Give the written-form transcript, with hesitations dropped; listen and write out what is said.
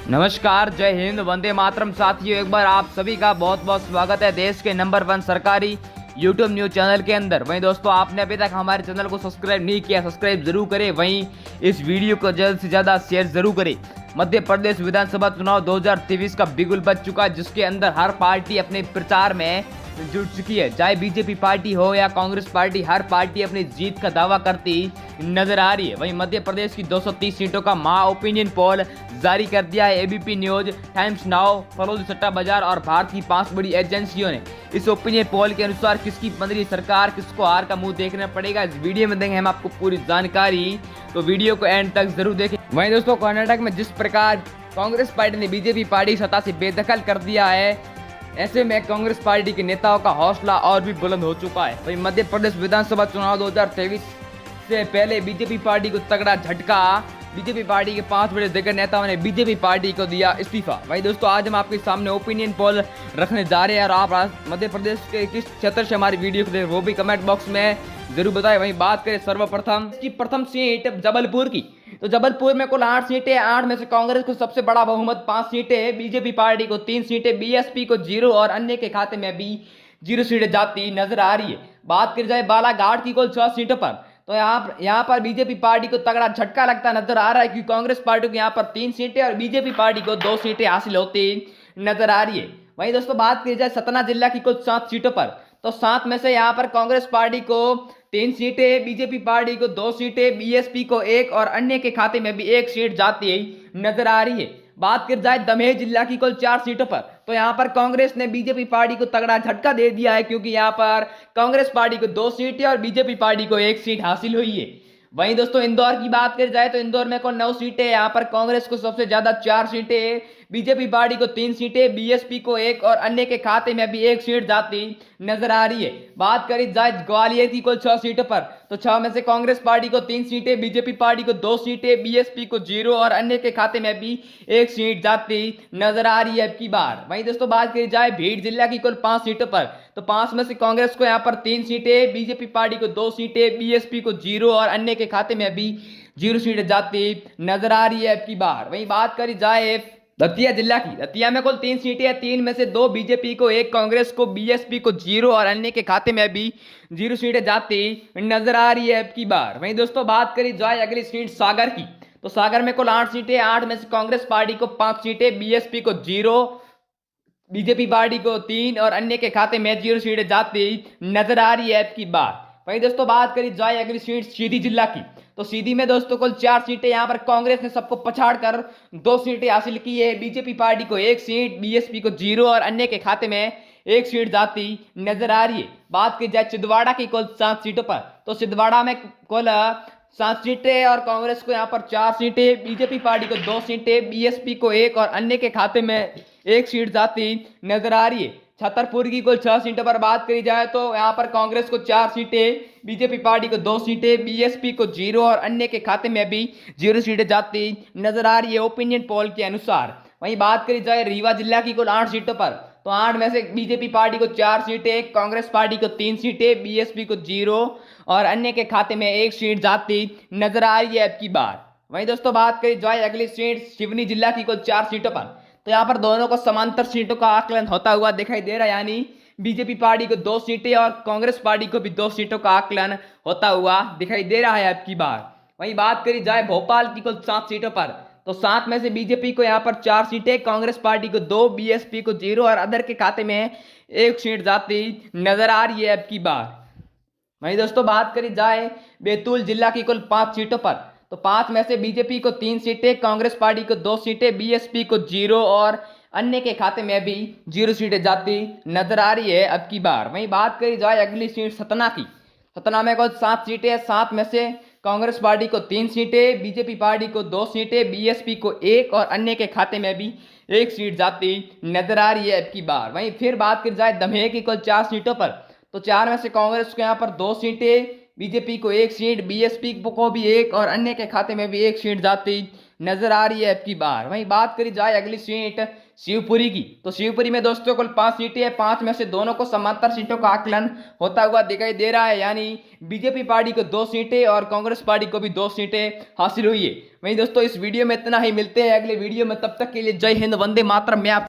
नमस्कार, जय हिंद, वंदे मातरम। साथियों, एक बार आप सभी का बहुत बहुत स्वागत है देश के नंबर 1 सरकारी यूट्यूब न्यूज चैनल के अंदर। वहीं दोस्तों, आपने अभी तक हमारे चैनल को सब्सक्राइब नहीं किया, सब्सक्राइब जरूर करें। वहीं इस वीडियो को जल्द से ज़्यादा शेयर जरूर करें। मध्य प्रदेश विधानसभा चुनाव 2023 का बिगुल बज चुका है, जिसके अंदर हर पार्टी अपने प्रचार में जुट चुकी है। चाहे बीजेपी पार्टी हो या कांग्रेस पार्टी, हर पार्टी अपनी जीत का दावा करती नजर आ रही है। वहीं मध्य प्रदेश की 230 सीटों का महा ओपिनियन पोल जारी कर दिया है ABP news, times now, furrows सट्टा बाजार और भारत की 5 बड़ी एजेंसियों ने। इस ओपिनियन पोल के अनुसार किसकी बन रही सरकार, किसको हार का मुंह देखना पड़ेगा, इस वीडियो में देंगे हम आपको पूरी जानकारी, तो वीडियो को एंड तक जरूर देखें। वहीं दोस्तों, कर्नाटक में जिस प्रकार कांग्रेस पार्टी ने बीजेपी पार्टी सत्ता से बेदखल कर दिया है, ऐसे में कांग्रेस पार्टी के नेताओं का हौसला और भी बुलंद हो चुका है। वहीं मध्य प्रदेश विधानसभा चुनाव 2023 से पहले बीजेपी पार्टी को तगड़ा झटका। बीजेपी पार्टी के 5 बड़े दिग्गज नेताओं ने बीजेपी पार्टी को दिया इस्तीफा। वहीं दोस्तों, आज हम आपके सामने ओपिनियन पोल रखने जा रहे हैं, और आप मध्य प्रदेश के किस क्षेत्र से हमारी वीडियो को देख वो भी कमेंट बॉक्स में जरूर बताएं। वहीं बात करें सर्वप्रथम की प्रथम सीट जबलपुर की, तो जबलपुर में कुल 8 सीटें, 8 में से कांग्रेस को सबसे बड़ा बहुमत 5 सीटें, बीजेपी पार्टी को 3 सीटें, बीएसपी को 0 और अन्य के खाते में भी 0 सीटें जाती नजर आ रही है। बात की जाए बालाघाट की कुल 6 सीटों पर, तो यहाँ पर बीजेपी पार्टी को तगड़ा झटका लगता नजर आ रहा है, क्योंकि कांग्रेस पार्टी को यहाँ पर 3 सीटें और बीजेपी पार्टी को 2 सीटें हासिल होती नजर आ रही है। वहीं दोस्तों, बात की जाए सतना जिला की कुल 7 सीटों पर, तो 7 में से यहाँ पर कांग्रेस पार्टी को 3 सीटें, बीजेपी पार्टी को 2 सीटें, बीएसपी को 1 और अन्य के खाते में भी 1 सीट जाती नजर आ रही है। बात की जाए दमोह जिला की कुल 4 सीटों पर, तो यहाँ पर कांग्रेस ने बीजेपी पार्टी को तगड़ा झटका दे दिया है, क्योंकि यहाँ पर कांग्रेस पार्टी को 2 सीटें और बीजेपी पार्टी को 1 सीट हासिल हुई है। वहीं दोस्तों, इंदौर की बात करी जाए तो इंदौर में कुल 9 सीटें, यहाँ पर कांग्रेस को सबसे ज्यादा 4 सीटें, बीजेपी पार्टी को 3 सीटें, बीएसपी को 1 और अन्य के खाते में भी 1 सीट जाती नजर आ रही है। बात करी जाए ग्वालियर की कुल 6 सीटों पर, तो 6 में से कांग्रेस पार्टी को 3 सीटें, बीजेपी पार्टी को 2 सीटें, बीएसपी को 0 और अन्य के खाते में भी 1 सीट जाती नजर आ रही है अब की बार। वहीं दोस्तों, बात करी जाए भीड़ जिला की कुल 5 सीटों पर, तो 5 में से कांग्रेस को यहाँ पर 3 सीटें, बीजेपी पार्टी को 2 सीटें, बीएसपी को 0 और अन्य के खाते में भी 0 सीटें जाती नजर आ रही है अब की बार। वहीं बात करी जाए दतिया जिला की, दतिया में कुल 3 सीटें हैं, 3 में से 2 बीजेपी को, 1 कांग्रेस को, बीएसपी को 0 और अन्य के खाते में भी 0 सीटें जाती नजर आ रही है अब की बार। वहीं दोस्तों, बात करी जाए अगली सीट सागर की, तो सागर में कुल 8 सीटें, 8 में से कांग्रेस पार्टी को 5 सीटें, बीएसपी को 0, बीजेपी पार्टी को 3 और अन्य के खाते में 0 सीटें जाती नजर आ रही है अब की बार। वहीं दोस्तों, बात करी जाए अगली सीट सीधी जिला की, तो सीधी में दोस्तों कुल 4 सीटें, यहाँ पर कांग्रेस ने सबको पछाड़ कर 2 सीटें हासिल की है, बीजेपी पार्टी को 1 सीट, बीएसपी को 0 और अन्य के खाते में 1 सीट जाती नजर आ रही है। बात की जाए छिंदवाड़ा की कुल 7 सीटों पर, तो छिंदवाड़ा में कुल 7 सीटें और कांग्रेस को यहाँ पर 4 सीटें, बीजेपी पार्टी को 2 सीटें, बीएसपी को 1 और अन्य के खाते में 1 सीट जाती नजर आ रही है। छतरपुर की कुल 6 सीटों पर बात करी जाए तो यहाँ पर कांग्रेस को 4 सीटें, बीजेपी पार्टी को 2 सीटें, बीएसपी को 0 और अन्य के खाते में भी 0 सीटें जाती नजर आ रही है ओपिनियन पोल के अनुसार। वहीं बात करी जाए रीवा जिला की कुल 8 सीटों पर, तो 8 में से बीजेपी पार्टी को 4 सीटें, कांग्रेस पार्टी को 3 सीटें, बीएसपी को 0 और अन्य के खाते में 1 सीट जाती नजर आ रही है अब की बार। वहीं दोस्तों, बात करी जाए अगली सीट सिवनी जिला की कुल 4 सीटों पर, तो यहाँ पर दोनों को समांतर सीटों का आकलन होता हुआ दिखाई दे रहा है, यानी बीजेपी पार्टी को 2 सीटें और कांग्रेस पार्टी को भी 2 सीटों का आकलन होता हुआ दिखाई दे रहा है अब की बार। वहीं बात करी जाए भोपाल की कुल 7 सीटों पर, तो 7 में से बीजेपी को यहाँ पर 4 सीटें, कांग्रेस पार्टी को 2, बीएसपी को 0 और अदर के खाते में 1 सीट जाती नजर आ रही है अब की बार। वहीं दोस्तों, बात करी जाए बैतूल जिला की कुल 5 सीटों पर, तो 5 में से बीजेपी को 3 सीटें, कांग्रेस पार्टी को 2 सीटें, बीएसपी को 0 और अन्य के खाते में भी 0 सीटें जाती नजर आ रही है अब की बार। वहीं बात करी जाए अगली सीट सतना की, सतना में कुल 7 सीटें, 7 में से कांग्रेस पार्टी को 3 सीटें, बीजेपी पार्टी को 2 सीटें, बीएसपी को 1 और अन्य के खाते में भी 1 सीट जाती नजर आ रही है अब की बार। वहीं फिर बात करी जाए दमोह की कुल 4 सीटों पर, तो 4 में से कांग्रेस को यहाँ पर 2 सीटें, बीजेपी को 1 सीट, बीएसपी को भी 1 और अन्य के खाते में भी 1 सीट जाती नजर आ रही है अब की बार। वहीं बात करी जाए अगली सीट शिवपुरी की। तो शिवपुरी में दोस्तों कुल 5 सीटें हैं, 5 में से दोनों को समांतर सीटों का आकलन होता हुआ दिखाई दे रहा है, यानी बीजेपी पार्टी को 2 सीटें और कांग्रेस पार्टी को भी 2 सीटें हासिल हुई है। वहीं दोस्तों इस वीडियो में इतना ही, मिलते हैं अगले वीडियो में, तब तक के लिए जय हिंद, वंदे मातरम। मैं आप